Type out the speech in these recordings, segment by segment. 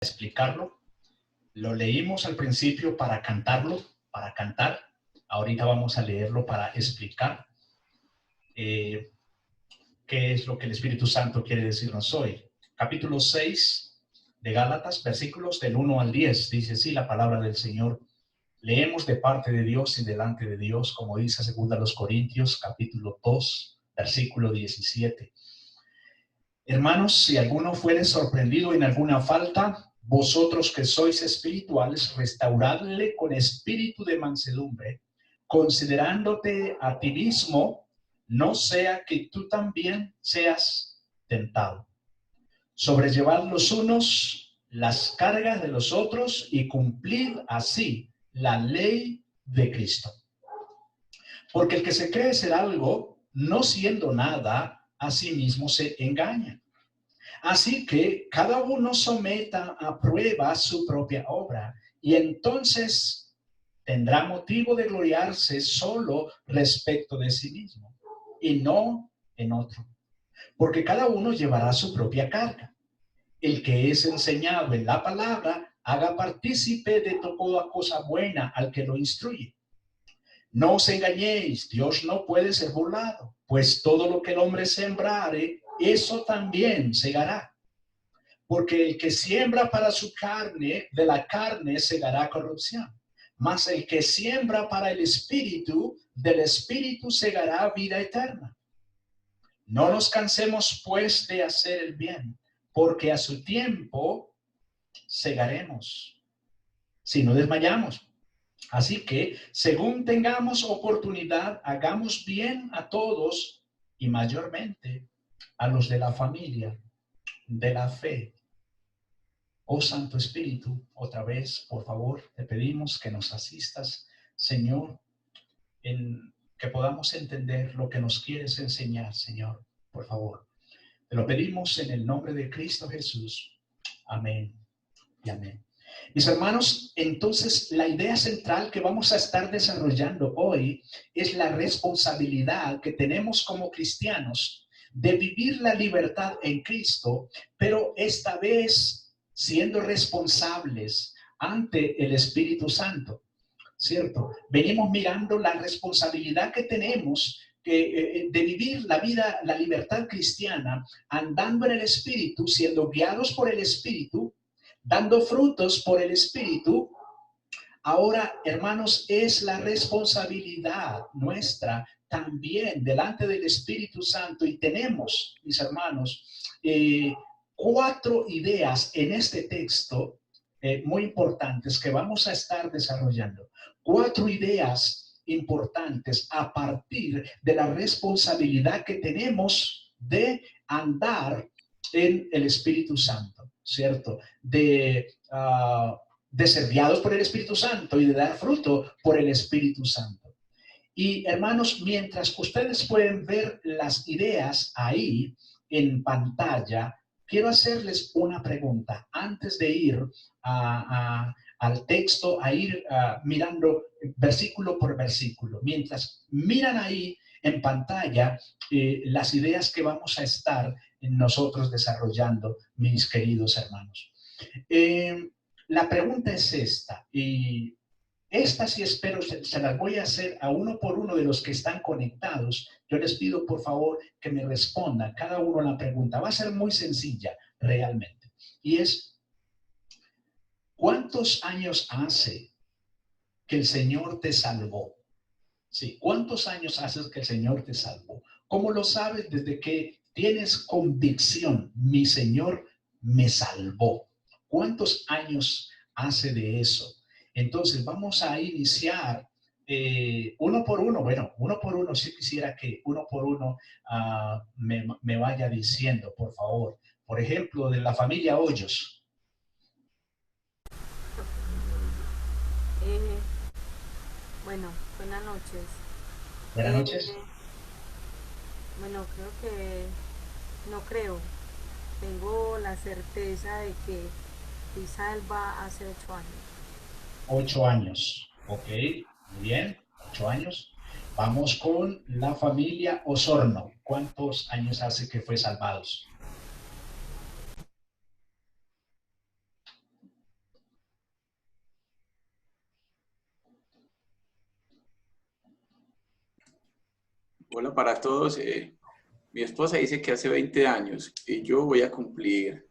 explicarlo. Lo leímos al principio para cantarlo, para cantar. Ahorita vamos a leerlo para explicar qué es lo que el Espíritu Santo quiere decirnos hoy. Capítulo 6 de Gálatas, versículos del 1 al 10. Dice así la palabra del Señor. Leemos de parte de Dios y delante de Dios, como dice 2 Corintios, capítulo 2, versículo 17. Hermanos, si alguno fuere sorprendido en alguna falta, vosotros que sois espirituales, restauradle con espíritu de mansedumbre, considerándote a ti mismo, no sea que tú también seas tentado. Sobrellevad los unos las cargas de los otros y cumplid así la ley de Cristo. Porque el que se cree ser algo, no siendo nada, a sí mismo se engaña. Así que cada uno someta a prueba su propia obra, y entonces tendrá motivo de gloriarse solo respecto de sí mismo, y no en otro. Porque cada uno llevará su propia carga. El que es enseñado en la palabra, haga partícipe de toda cosa buena al que lo instruye. No os engañéis, Dios no puede ser burlado, pues todo lo que el hombre sembrare, eso también segará. Porque el que siembra para su carne, de la carne segará corrupción. Mas el que siembra para el Espíritu, del Espíritu segará vida eterna. No nos cansemos pues de hacer el bien, porque a su tiempo segaremos, si no desmayamos. Así que, según tengamos oportunidad, hagamos bien a todos y mayormente a los de la familia, de la fe. Oh Santo Espíritu, otra vez, por favor, te pedimos que nos asistas, Señor, en que podamos entender lo que nos quieres enseñar, Señor, por favor. Te lo pedimos en el nombre de Cristo Jesús. Amén y amén. Mis hermanos, entonces la idea central que vamos a estar desarrollando hoy es la responsabilidad que tenemos como cristianos de vivir la libertad en Cristo, pero esta vez siendo responsables ante el Espíritu Santo, ¿cierto? Venimos mirando la responsabilidad que tenemos de vivir la vida, la libertad cristiana, andando en el Espíritu, siendo guiados por el Espíritu, dando frutos por el Espíritu. Ahora, hermanos, es la responsabilidad nuestra también delante del Espíritu Santo, y tenemos, mis hermanos, 4 ideas en este texto muy importantes que vamos a estar desarrollando. 4 ideas importantes a partir de la responsabilidad que tenemos de andar en el Espíritu Santo, ¿cierto? De ser guiados por el Espíritu Santo y de dar fruto por el Espíritu Santo. Y hermanos, mientras ustedes pueden ver las ideas ahí en pantalla, quiero hacerles una pregunta antes de ir al texto, a ir mirando versículo por versículo. Mientras miran ahí en pantalla las ideas que vamos a estar nosotros desarrollando, mis queridos hermanos. La pregunta es esta, y esta sí espero se las voy a hacer a uno por uno de los que están conectados. Yo les pido por favor que me respondan cada uno la pregunta. Va a ser muy sencilla realmente. Y es, ¿cuántos años hace que el Señor te salvó? Sí, ¿cuántos años hace que el Señor te salvó? ¿Cómo lo sabes? Desde que tienes convicción, mi Señor me salvó. ¿Cuántos años hace de eso? Entonces vamos a iniciar uno por uno. Bueno, uno por uno, sí quisiera que uno por uno me vaya diciendo, por favor. Por ejemplo, de la familia Hoyos. Bueno, buenas noches. Buenas Eh, noches. bueno, no creo. Tengo la certeza de que fui salva hace 8 años. 8 años. Ok, muy bien, 8 años. Vamos con la familia Osorno. ¿Cuántos años hace que fue salvados? Hola para todos. Mi esposa dice que hace 20 años y yo voy a cumplir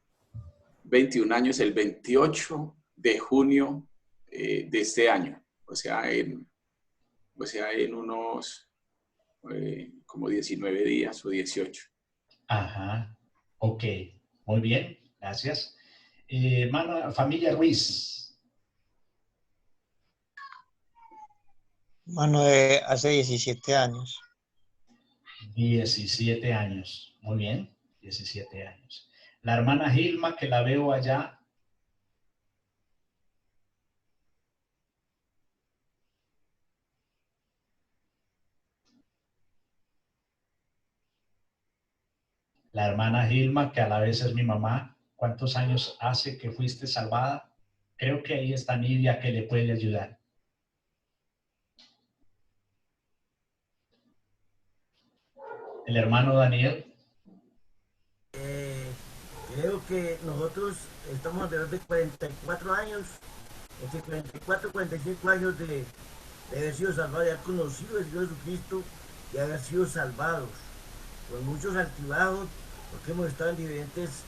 21 años el 28 de junio de este año. O sea, en unos como 19 días o 18. Ajá, ok, muy bien, gracias. Hermana, familia Ruiz, Mano, hace 17 años. 17 años, muy bien, 17 años. La hermana Gilma, que la veo allá, la hermana Gilma, que a la vez es mi mamá, ¿cuántos años hace que fuiste salvada? Creo que ahí está Nidia que le puede ayudar. El hermano Daniel. Creo que nosotros estamos alrededor de 44 años, entre 44 y 45 años de haber sido salvados, de haber conocido al Señor Jesucristo y haber sido salvados. Con muchos altibajos, porque hemos estado en diferentes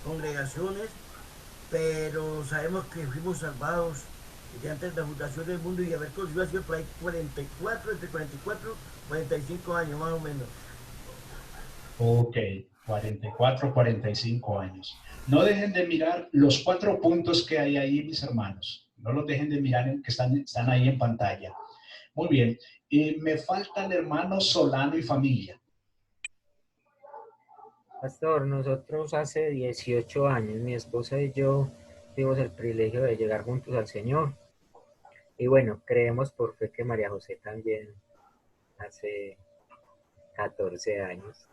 congregaciones, pero sabemos que fuimos salvados desde antes de la fundación del mundo y haber conocido al Señor por ahí 44, entre 44 y 45 años más o menos. Ok, 44, 45 años. No dejen de mirar los 4 puntos que hay ahí, mis hermanos. No los dejen de mirar, que están ahí en pantalla. Muy bien. Me falta el hermano Solano y familia. Pastor, nosotros hace 18 años, mi esposa y yo tuvimos el privilegio de llegar juntos al Señor. Y bueno, creemos por fe que María José también hace 14 años,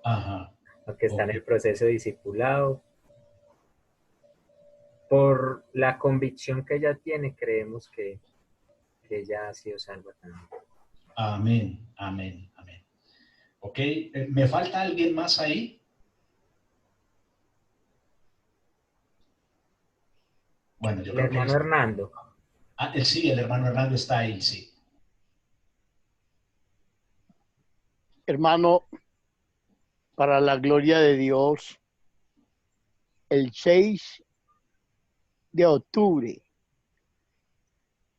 Ajá. aunque está en Ok. el proceso de discipulado. Por la convicción que ella tiene, creemos que ella ha sido salva también. Amén, amén, amén. Ok, ¿me falta alguien más ahí? Bueno, yo El creo que hermano Hernando. sí, el hermano Hernando está ahí, sí. Hermano, para la gloria de Dios, el 6 de octubre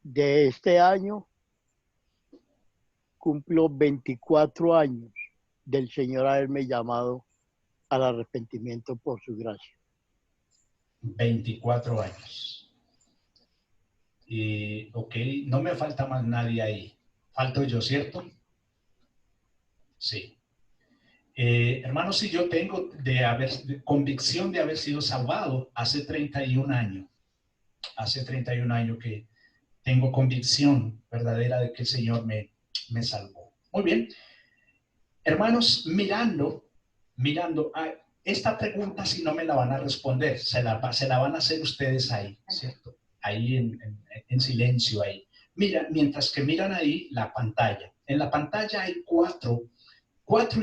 de este año cumplo 24 años del Señor haberme llamado al arrepentimiento por su gracia. 24 años. Ok, no me falta más nadie ahí. Falto yo, ¿cierto? Sí. Hermanos, si yo tengo convicción de haber sido salvado hace 31 años. Hace 31 años que tengo convicción verdadera de que el Señor me salvó. Muy bien. Hermanos, mirando, esta pregunta si no me la van a responder, se la van a hacer ustedes ahí, ¿cierto? Ahí en silencio ahí. Mira, mientras que miran ahí la pantalla. En la pantalla hay cuatro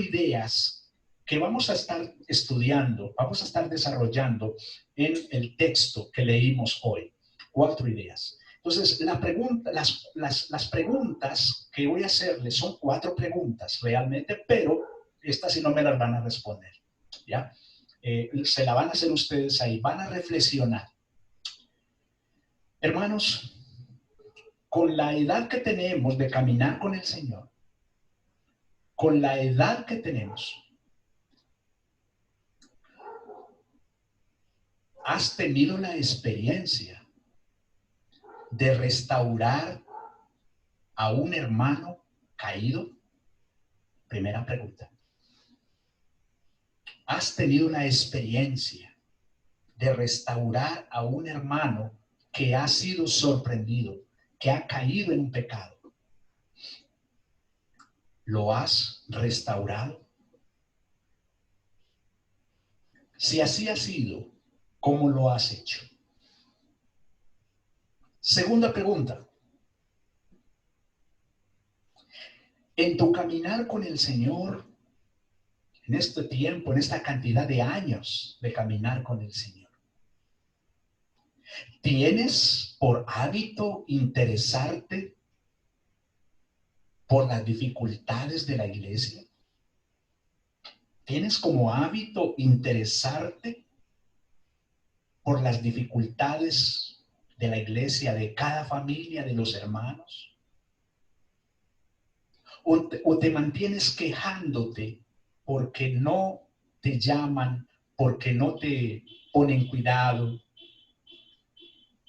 ideas que vamos a estar estudiando, vamos a estar desarrollando en el texto que leímos hoy. 4 ideas. Entonces, las preguntas que voy a hacerles son 4 preguntas realmente, pero estas sí no me las van a responder, ¿ya? Se la van a hacer ustedes ahí, van a reflexionar. Hermanos, con la edad que tenemos de caminar con el Señor, con la edad que tenemos, ¿has tenido la experiencia de restaurar a un hermano caído? Primera pregunta. ¿Has tenido la experiencia de restaurar a un hermano que ha sido sorprendido, que ha caído en un pecado? ¿Lo has restaurado? Si así ha sido, ¿cómo lo has hecho? Segunda pregunta. En tu caminar con el Señor, en este tiempo, en esta cantidad de años de caminar con el Señor, ¿tienes por hábito interesarte por las dificultades de la iglesia? ¿Tienes como hábito interesarte por las dificultades de la iglesia, de cada familia, de los hermanos? ¿O te mantienes quejándote porque no te llaman, porque no te ponen cuidado?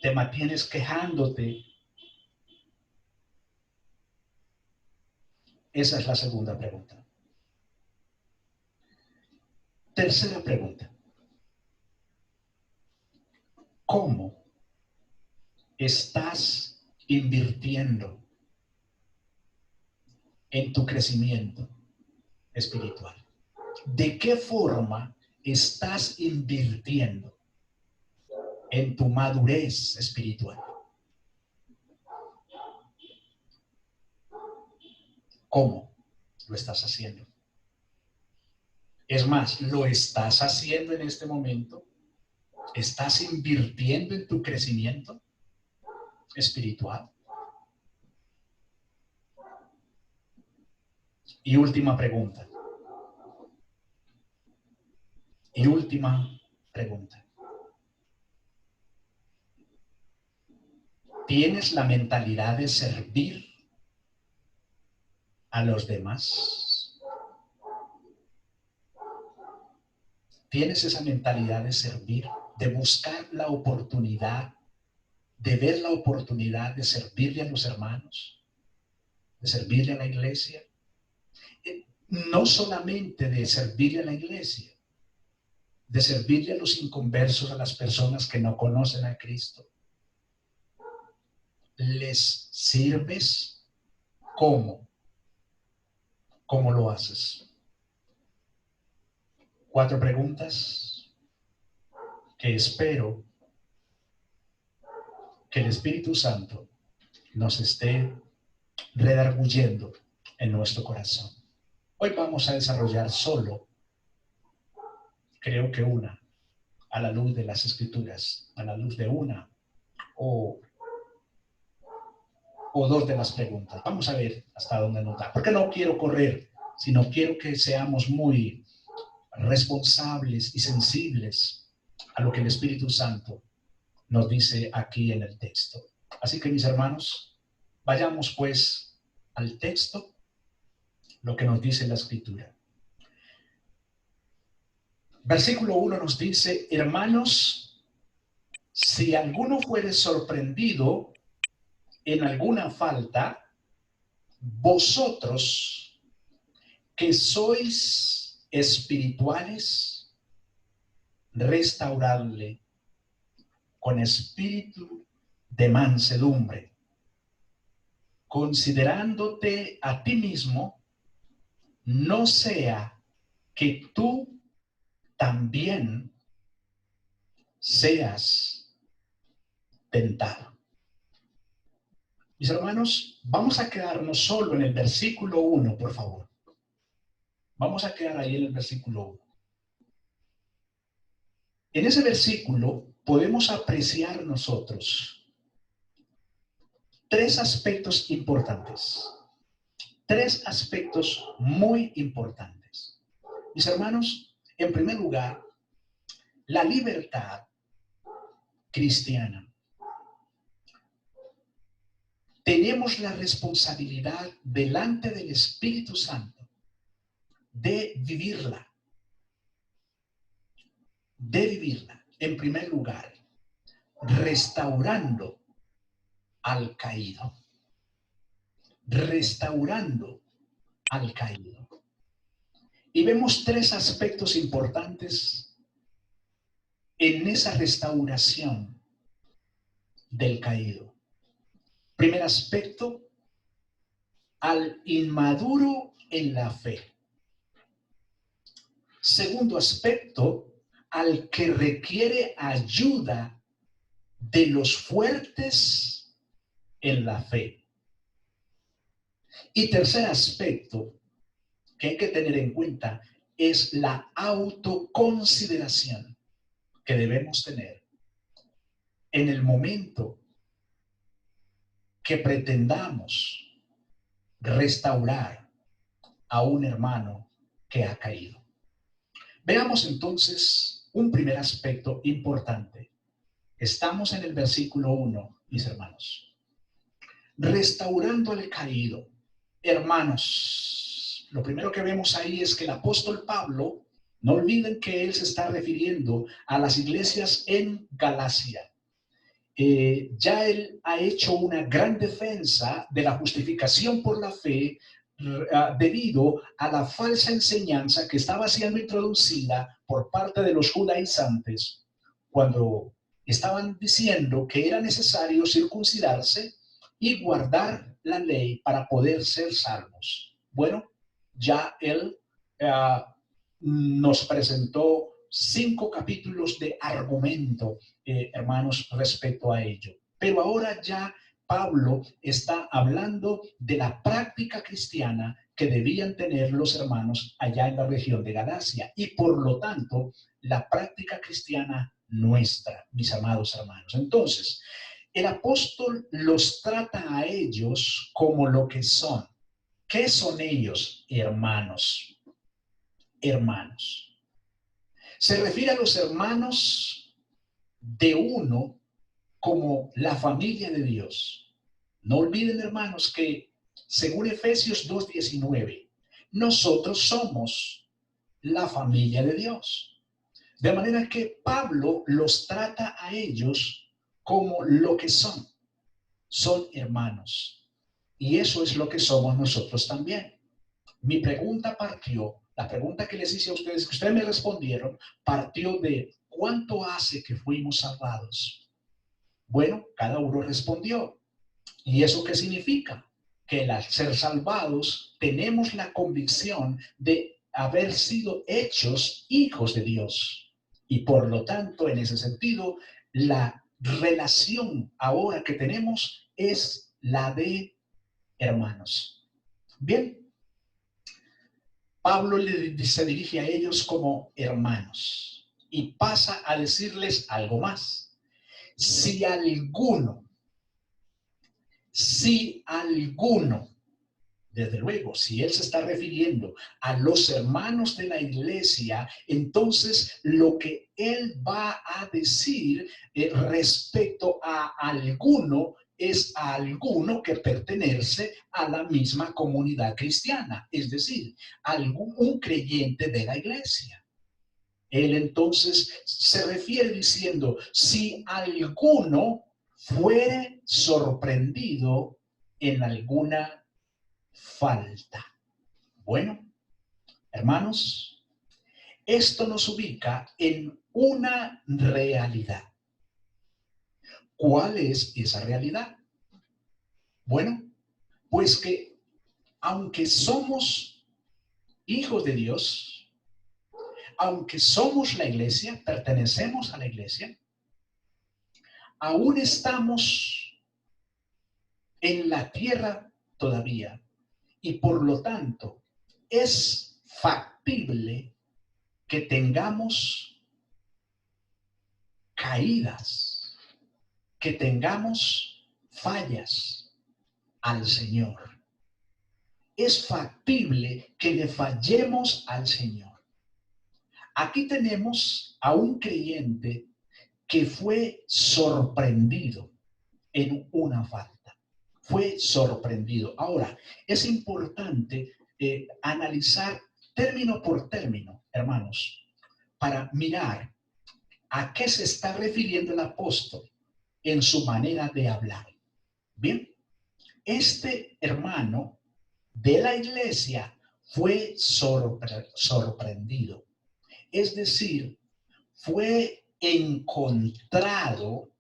¿Te mantienes quejándote? Esa es la segunda pregunta. Tercera pregunta. ¿Cómo estás invirtiendo en tu crecimiento espiritual? ¿De qué forma estás invirtiendo en tu madurez espiritual? ¿Cómo lo estás haciendo? Es más, ¿lo estás haciendo en este momento? ¿Estás invirtiendo en tu crecimiento espiritual? Y última pregunta. ¿Tienes la mentalidad de servir a los demás? ¿Tienes esa mentalidad de servir, de buscar la oportunidad, de ver la oportunidad de servirle a los hermanos, de servirle a la iglesia? No solamente de servirle a la iglesia, de servirle a los inconversos, a las personas que no conocen a Cristo. ¿Les sirves? ¿Cómo? ¿Cómo lo haces? 4 preguntas que espero que el Espíritu Santo nos esté redarguyendo en nuestro corazón. Hoy vamos a desarrollar solo, creo que una, a la luz de las Escrituras, a la luz de una o 2 de las preguntas. Vamos a ver hasta dónde nos da. Porque no quiero correr, sino quiero que seamos muy responsables y sensibles a lo que el Espíritu Santo nos dice aquí en el texto. Así que, mis hermanos, vayamos pues al texto, lo que nos dice la Escritura. Versículo 1 nos dice: hermanos, si alguno fuere sorprendido en alguna falta, vosotros que sois espirituales, restauradle con espíritu de mansedumbre, considerándote a ti mismo, no sea que tú también seas tentado. Mis hermanos, vamos a quedarnos solo en el versículo 1, por favor. Vamos a quedar ahí en el versículo 1. En ese versículo podemos apreciar nosotros 3 aspectos importantes. 3 aspectos muy importantes. Mis hermanos, en primer lugar, la libertad cristiana. Tenemos la responsabilidad delante del Espíritu Santo de vivirla. En primer lugar, restaurando al caído. Restaurando al caído. Y vemos 3 aspectos importantes en esa restauración del caído. Primer aspecto, al inmaduro en la fe. Segundo aspecto, al que requiere ayuda de los fuertes en la fe. Y tercer aspecto que hay que tener en cuenta es la autoconsideración que debemos tener en el momento que pretendamos restaurar a un hermano que ha caído. Veamos entonces un primer aspecto importante. Estamos en el versículo 1, mis hermanos. Restaurando al caído. Hermanos, lo primero que vemos ahí es que el apóstol Pablo, no olviden que él se está refiriendo a las iglesias en Galacia. Ya él ha hecho una gran defensa de la justificación por la fe debido a la falsa enseñanza que estaba siendo introducida por parte de los judaizantes cuando estaban diciendo que era necesario circuncidarse y guardar la ley para poder ser salvos. Bueno, ya él nos presentó 5 capítulos de argumento, hermanos, respecto a ello. Pero ahora ya Pablo está hablando de la práctica cristiana que debían tener los hermanos allá en la región de Galacia y por lo tanto la práctica cristiana nuestra, mis amados hermanos. Entonces, el apóstol los trata a ellos como lo que son. ¿Qué son ellos, hermanos? Hermanos. Se refiere a los hermanos de uno como la familia de Dios. No olviden, hermanos, que según Efesios 2:19, nosotros somos la familia de Dios. De manera que Pablo los trata a ellos como lo que son. Son hermanos. Y eso es lo que somos nosotros también. Mi pregunta partió, la pregunta que les hice a ustedes, que ustedes me respondieron, partió de ¿cuánto hace que fuimos salvados? Bueno, cada uno respondió. ¿Y eso qué significa? Que al ser salvados tenemos la convicción de haber sido hechos hijos de Dios. Y por lo tanto, en ese sentido, la relación ahora que tenemos es la de hermanos. Bien. Pablo se dirige a ellos como hermanos y pasa a decirles algo más. Si alguno, desde luego, si él se está refiriendo a los hermanos de la iglesia, entonces lo que él va a decir respecto a alguno es a alguno que pertenece a la misma comunidad cristiana, es decir, un creyente de la iglesia. Él entonces se refiere diciendo, si alguno fuere sorprendido en alguna falta. Bueno, hermanos, esto nos ubica en una realidad. ¿Cuál es esa realidad? Bueno, pues que aunque somos hijos de Dios, aunque somos la iglesia, pertenecemos a la iglesia, aún estamos en la tierra todavía y por lo tanto es factible que tengamos caídas, que tengamos fallas al Señor. Es factible que le fallemos al Señor. Aquí tenemos a un creyente que fue sorprendido en una falta. Fue sorprendido. Ahora, es importante analizar término por término, hermanos, para mirar a qué se está refiriendo el apóstol en su manera de hablar. Bien, este hermano de la iglesia fue sorprendido. Es decir, fue encontrado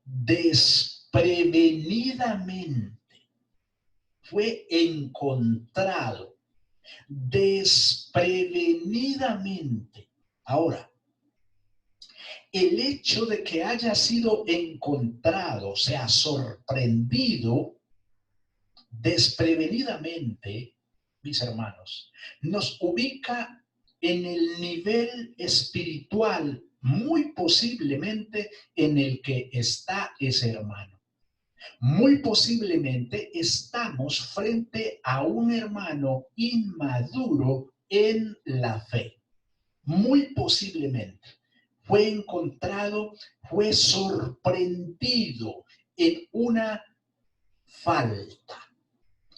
desprevenidamente. Fue encontrado desprevenidamente. Ahora, el hecho de que haya sido encontrado, o sea, sorprendido desprevenidamente, mis hermanos, nos ubica en el nivel espiritual muy posiblemente en el que está ese hermano. Muy posiblemente estamos frente a un hermano inmaduro en la fe. Muy posiblemente fue encontrado, fue sorprendido en una falta.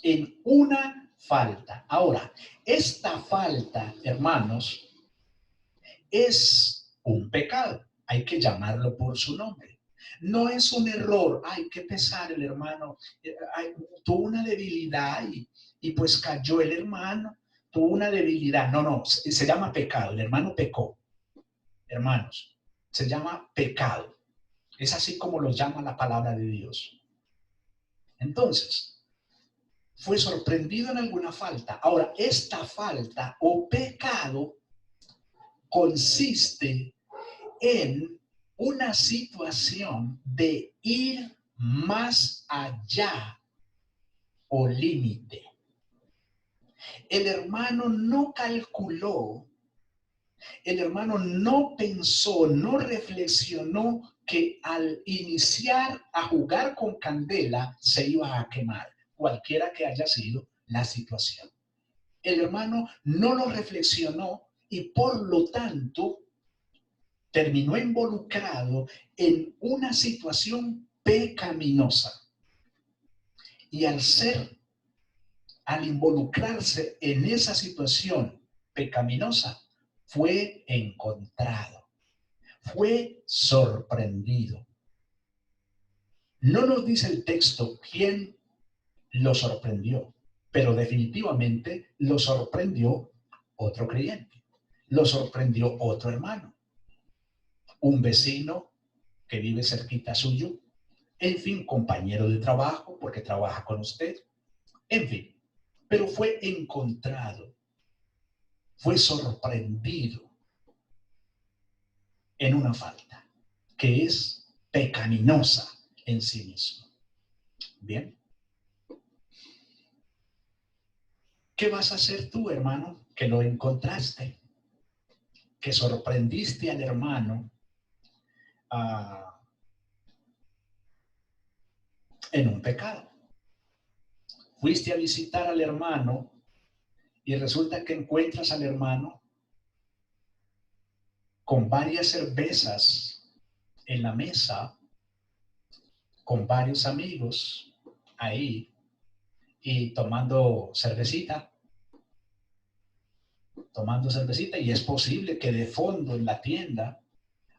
En una falta. Ahora, esta falta, hermanos, es un pecado. Hay que llamarlo por su nombre. No es un error. Ay, qué pesar el hermano. Tuvo una debilidad y pues cayó el hermano. Tuvo una debilidad. No, no, se llama pecado. El hermano pecó. Hermanos, se llama pecado. Es así como lo llama la palabra de Dios. Entonces, fue sorprendido en alguna falta. Ahora, esta falta o pecado consiste en una situación de ir más allá o límite. El hermano no calculó, el hermano no pensó, no reflexionó que al iniciar a jugar con candela se iba a quemar, cualquiera que haya sido la situación. El hermano no lo reflexionó y por lo tanto terminó involucrado en una situación pecaminosa. Y al involucrarse en esa situación pecaminosa, fue encontrado, fue sorprendido. No nos dice el texto quién lo sorprendió, pero definitivamente lo sorprendió otro creyente, lo sorprendió otro hermano, un vecino que vive cerquita suyo, en fin, compañero de trabajo porque trabaja con usted, en fin, pero fue encontrado, fue sorprendido en una falta que es pecaminosa en sí mismo. Bien. ¿Qué vas a hacer tú, hermano, que lo encontraste? Que sorprendiste al hermano en un pecado. Fuiste a visitar al hermano y resulta que encuentras al hermano con varias cervezas en la mesa, con varios amigos ahí y tomando cervecita, y es posible que de fondo en la tienda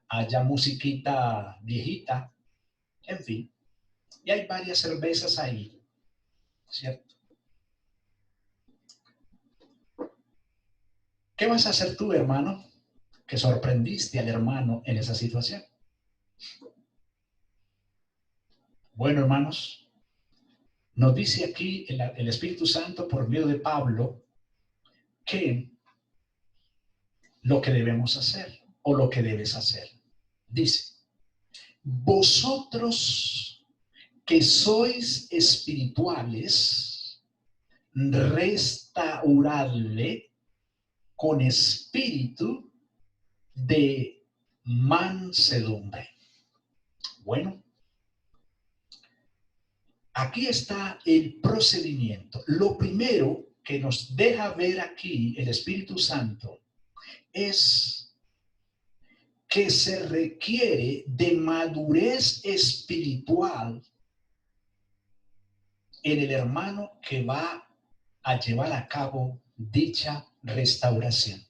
haya musiquita viejita, en fin, y hay varias cervezas ahí, ¿cierto? ¿Qué vas a hacer tú, hermano, que sorprendiste al hermano en esa situación? Bueno, hermanos, nos dice aquí el Espíritu Santo por medio de Pablo que lo que debemos hacer o lo que debes hacer. Dice, vosotros que sois espirituales, restauradle con espíritu de mansedumbre. Bueno, aquí está el procedimiento. Lo primero que nos deja ver aquí el Espíritu Santo es que se requiere de madurez espiritual en el hermano que va a llevar a cabo dicha restauración.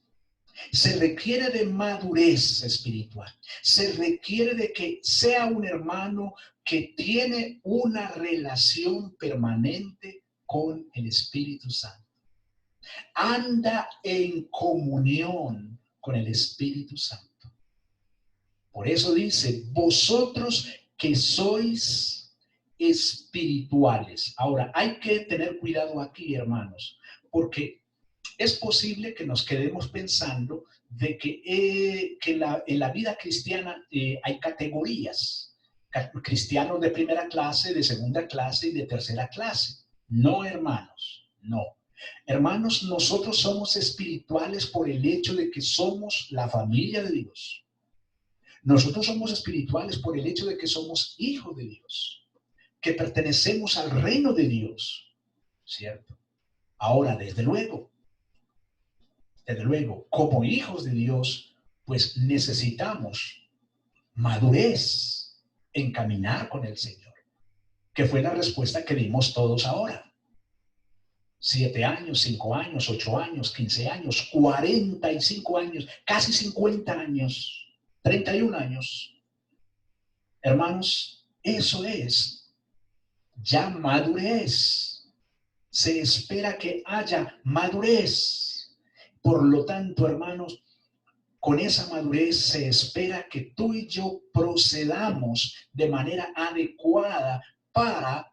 Se requiere de madurez espiritual. Se requiere de que sea un hermano que tiene una relación permanente con el Espíritu Santo. Anda en comunión con el Espíritu Santo. Por eso dice, vosotros que sois espirituales. Ahora, hay que tener cuidado aquí, hermanos, porque es posible que nos quedemos pensando de que en la vida cristiana hay categorías. Cristianos de primera clase, de segunda clase y de tercera clase. No, hermanos, no. Hermanos, nosotros somos espirituales por el hecho de que somos la familia de Dios. Nosotros somos espirituales por el hecho de que somos hijos de Dios. que pertenecemos al reino de Dios, ¿cierto? Ahora, desde luego, como hijos de Dios, pues necesitamos madurez en caminar con el Señor, que fue la respuesta que dimos todos ahora. 7 años, 5 años, 8 años, 15 años, 45 años, casi 50 años, 31 años. Hermanos, eso es ya madurez. Se espera que haya madurez. Por lo tanto, hermanos, con esa madurez se espera que tú y yo procedamos de manera adecuada para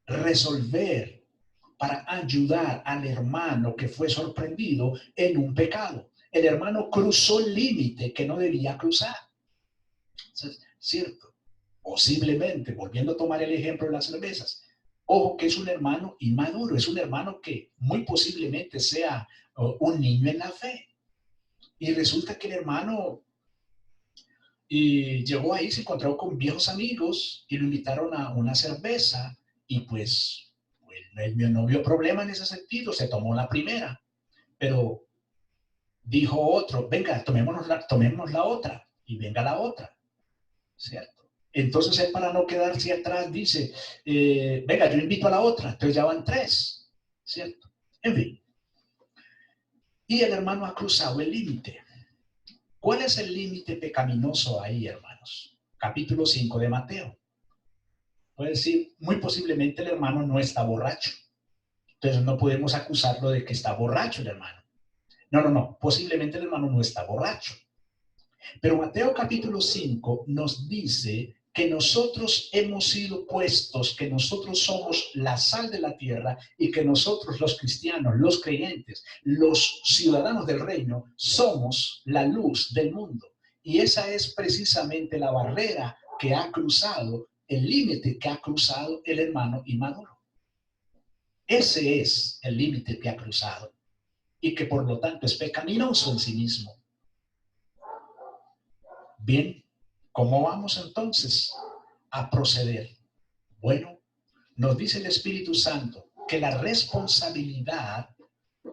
resolver, para ayudar al hermano que fue sorprendido en un pecado. El hermano cruzó el límite que no debía cruzar. ¿Cierto? Posiblemente, volviendo a tomar el ejemplo de las cervezas, ojo que es un hermano inmaduro, es un hermano que muy posiblemente sea un niño en la fe. Y resulta que el hermano llegó ahí, se encontró con viejos amigos y lo invitaron a una cerveza y pues no vio problema en ese sentido, se tomó la primera, pero dijo otro, venga, tomemos la otra y venga la otra, ¿cierto? Entonces él, para no quedarse atrás, dice, venga, yo invito a la otra, entonces ya van 3, ¿cierto? En fin. Y el hermano ha cruzado el límite. ¿Cuál es el límite pecaminoso ahí, hermanos? Capítulo 5 de Mateo. Puede decir, muy posiblemente el hermano no está borracho. Entonces no podemos acusarlo de que está borracho el hermano. No, posiblemente el hermano no está borracho. Pero Mateo capítulo 5 nos dice que nosotros hemos sido puestos, que nosotros somos la sal de la tierra y que nosotros los cristianos, los creyentes, los ciudadanos del reino, somos la luz del mundo. Y esa es precisamente la barrera que ha cruzado, el límite que ha cruzado el hermano inmaduro. Ese es el límite que ha cruzado y que por lo tanto es pecaminoso en sí mismo. Bien, ¿cómo vamos entonces a proceder? Bueno, nos dice el Espíritu Santo que la responsabilidad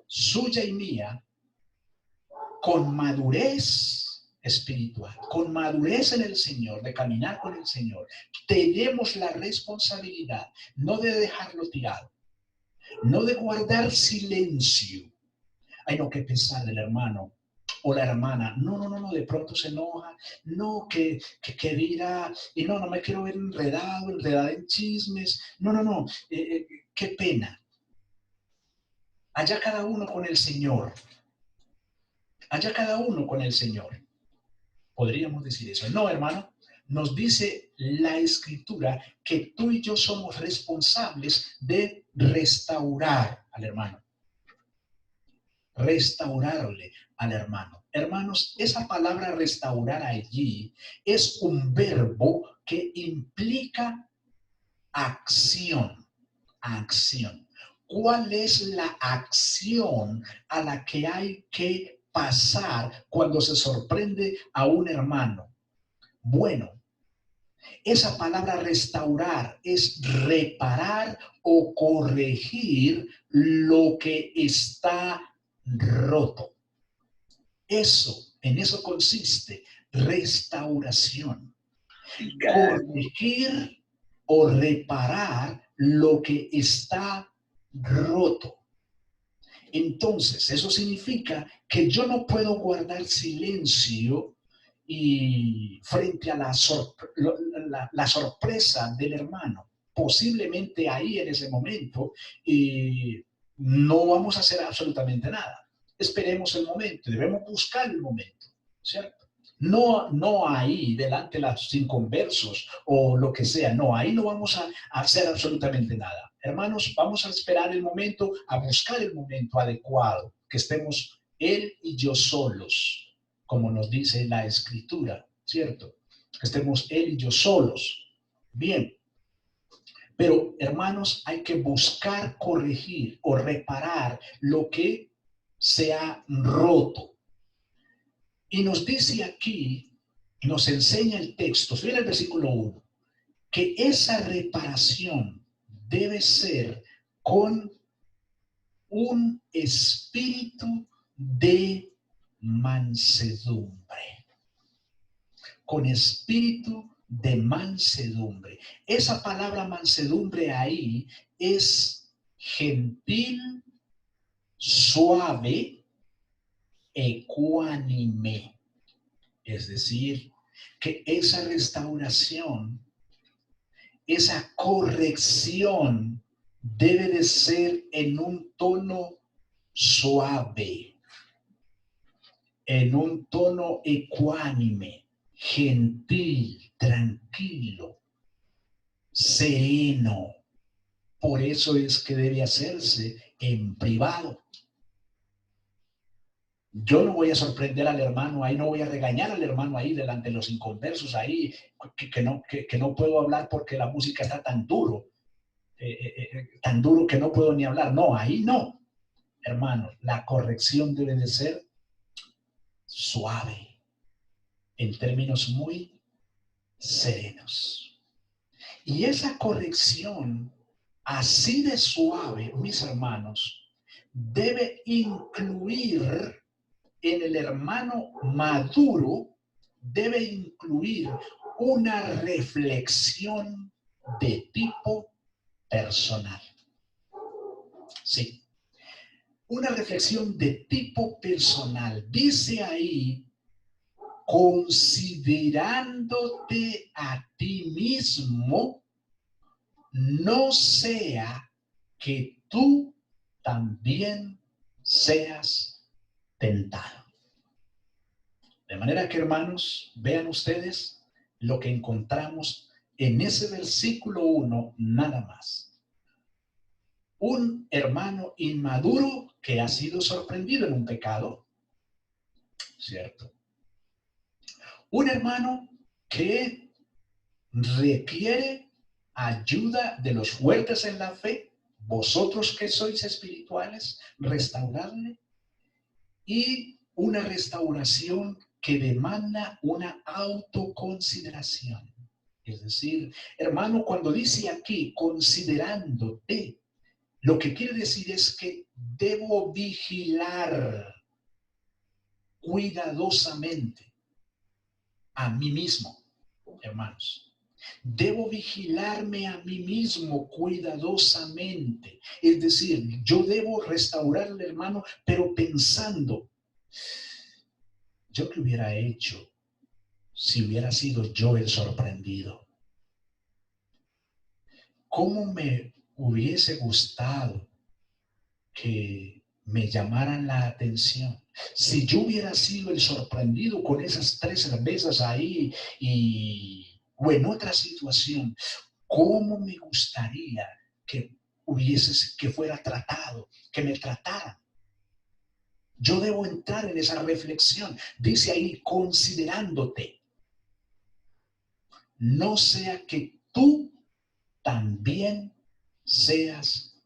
suya y mía, con madurez espiritual, con madurez en el Señor, de caminar con el Señor, tenemos la responsabilidad no de dejarlo tirado, no de guardar silencio. Ay, no, qué pesar del hermano o la hermana. No, de pronto se enoja. No, que dirá. Y no me quiero ver enredada en chismes. No, qué pena. Allá cada uno con el Señor. Allá cada uno con el Señor. Podríamos decir eso. No, hermano. Nos dice la Escritura que tú y yo somos responsables de restaurar al hermano. Restaurarle al hermano. Hermanos, esa palabra restaurar allí es un verbo que implica acción. Acción. ¿Cuál es la acción a la que hay que pasar cuando se sorprende a un hermano? Bueno, esa palabra restaurar es reparar o corregir lo que está roto. En eso consiste restauración. Corregir o reparar lo que está roto. Entonces, eso significa que yo no puedo guardar silencio y frente a la sorpresa del hermano. Posiblemente ahí en ese momento no vamos a hacer absolutamente nada. Esperemos el momento, debemos buscar el momento, ¿cierto? No ahí delante de los inconversos o lo que sea, no, ahí no vamos a hacer absolutamente nada. Hermanos, vamos a esperar el momento, a buscar el momento adecuado, que estemos él y yo solos, como nos dice la Escritura, ¿cierto? Que estemos él y yo solos. Bien. Pero, hermanos, hay que buscar corregir o reparar lo que se ha roto. Y nos dice aquí, nos enseña el texto, mira el versículo 1, que esa reparación debe ser con un espíritu de mansedumbre. Con espíritu de mansedumbre. Esa palabra mansedumbre ahí es gentil, suave, ecuánime. Es decir, que esa restauración, esa corrección debe de ser en un tono suave, en un tono ecuánime, gentil, tranquilo, sereno. Por eso es que debe hacerse en privado. Yo no voy a sorprender al hermano ahí, no voy a regañar al hermano ahí delante de los inconversos ahí, que no puedo hablar porque la música está tan duro que no puedo ni hablar. No, ahí no, hermano, la corrección debe de ser suave, en términos muy serenos. Y esa corrección, así de suave, mis hermanos, debe incluir en el hermano maduro, debe incluir una reflexión de tipo personal. Sí, una reflexión de tipo personal. Dice ahí, considerándote a ti mismo, no sea que tú también seas tentado. De manera que, hermanos, vean ustedes lo que encontramos en ese versículo 1 nada más. Un hermano inmaduro que ha sido sorprendido en un pecado, ¿cierto? Un hermano que requiere ayuda de los fuertes en la fe, vosotros que sois espirituales, restaurarle, y una restauración que demanda una autoconsideración. Es decir, hermano, cuando dice aquí, considerándote, lo que quiere decir es que debo vigilar cuidadosamente a mí mismo, hermanos. Debo vigilarme a mí mismo cuidadosamente. Es decir, yo debo restaurarle, hermano, pero pensando, ¿yo qué hubiera hecho si hubiera sido yo el sorprendido? ¿Cómo me hubiese gustado que me llamaran la atención? Si yo hubiera sido el sorprendido con esas 3 cervezas ahí o en otra situación, ¿cómo me gustaría que fuera tratado, que me trataran? Yo debo entrar en esa reflexión. Dice ahí, considerándote. No sea que tú también seas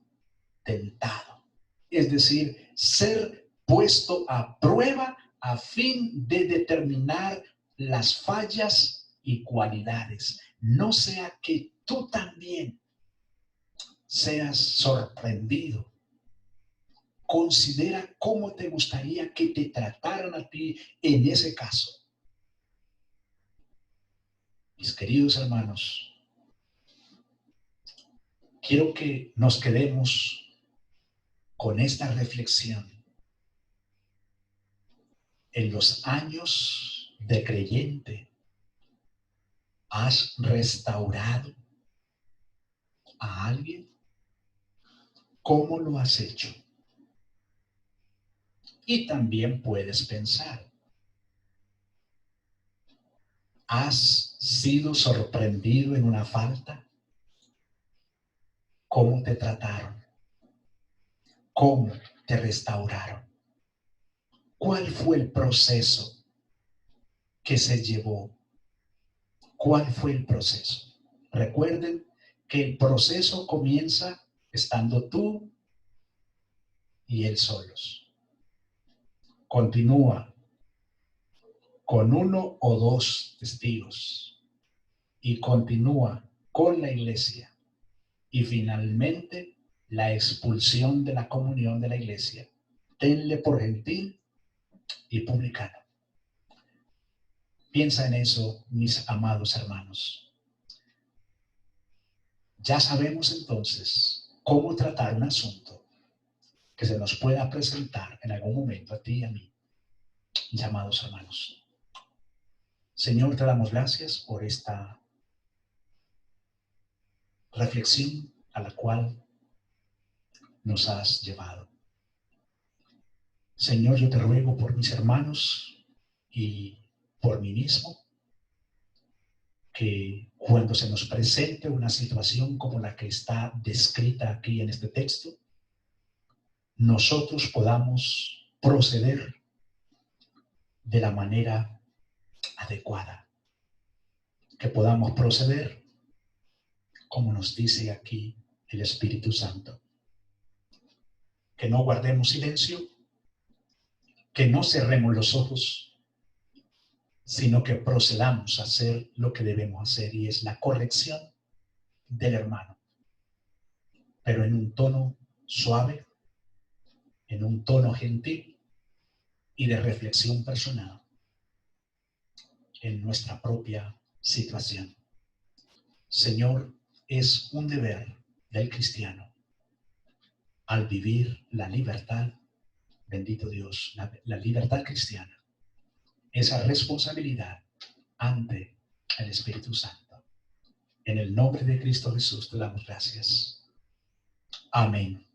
tentado. Es decir, ser puesto a prueba a fin de determinar las fallas y cualidades. No sea que tú también seas sorprendido. Considera cómo te gustaría que te trataran a ti en ese caso. Mis queridos hermanos, quiero que nos quedemos con esta reflexión. En los años de creyente, ¿has restaurado a alguien? ¿Cómo lo has hecho? Y también puedes pensar, ¿has sido sorprendido en una falta? ¿Cómo te trataron? ¿Cómo te restauraron? ¿Cuál fue el proceso que se llevó? ¿Cuál fue el proceso? Recuerden que el proceso comienza estando tú y él solos. Continúa con 1 o 2 testigos y continúa con la iglesia y finalmente la expulsión de la comunión de la iglesia. Tenle por gentil y publicano. Piensa en eso, mis amados hermanos. Ya sabemos entonces cómo tratar un asunto que se nos pueda presentar en algún momento a ti y a mí, mis amados hermanos. Señor, te damos gracias por esta reflexión a la cual nos has llevado. Señor, yo te ruego por mis hermanos y por mí mismo, que cuando se nos presente una situación como la que está descrita aquí en este texto, nosotros podamos proceder de la manera adecuada, que podamos proceder como nos dice aquí el Espíritu Santo, que no guardemos silencio, que no cerremos los ojos, sino que procedamos a hacer lo que debemos hacer, y es la corrección del hermano, pero en un tono suave, en un tono gentil y de reflexión personal en nuestra propia situación. Señor, es un deber del cristiano al vivir la libertad, bendito Dios, la libertad cristiana, esa responsabilidad ante el Espíritu Santo. En el nombre de Cristo Jesús te damos gracias. Amén.